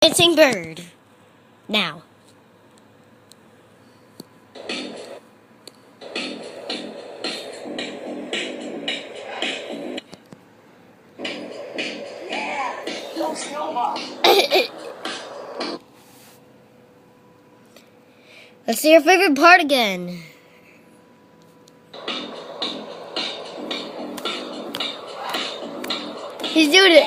Dancing bird. Now. Let's see your favorite part again. He's doing it.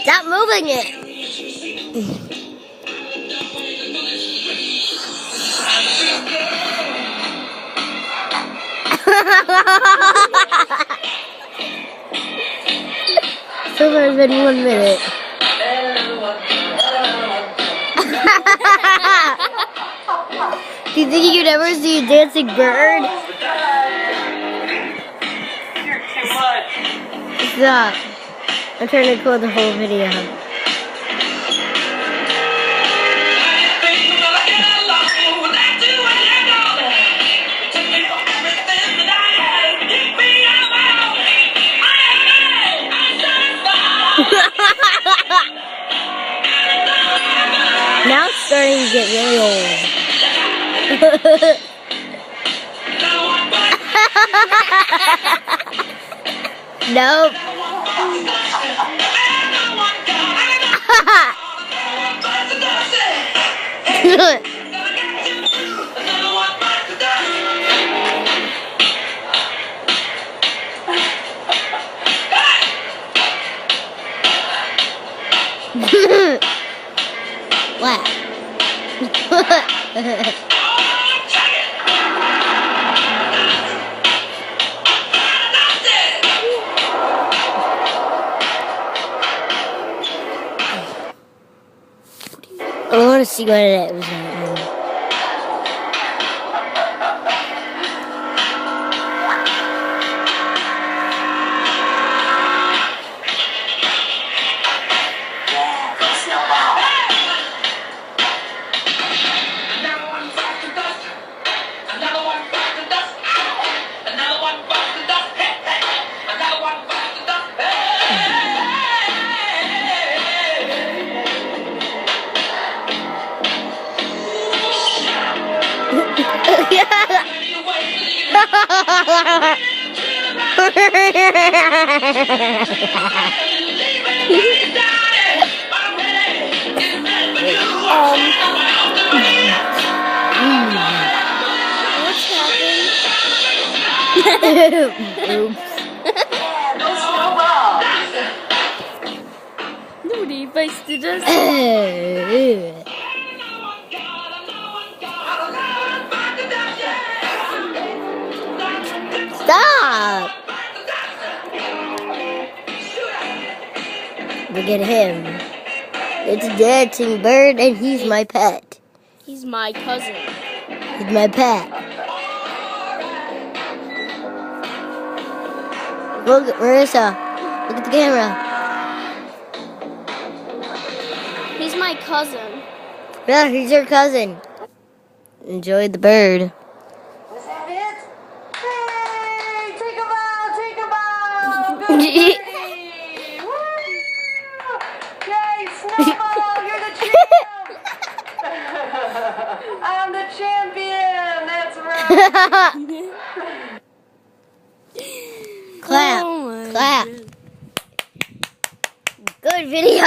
Stop moving it. So far it's been 1 minute. Do you think you could ever see a dancing bird? You're too much. Stop. I'm trying to record the whole video. Now it's starting to get really old. Nope. What? I want to see what it is. What's happening? Oops. Nobody busted us. Stop! Look at him. It's a dancing bird and he's my pet. He's my cousin. He's my pet. Look at Marissa. Look at the camera. He's my cousin. Yeah, he's your cousin. Enjoy the bird. Was that it? Hey! Take a bow! Take a bow! Good birdie! Woo! Yay! Snowball! You're the champ! I'm the champion! That's right! Clap. Oh my Clap. goodness. Good video.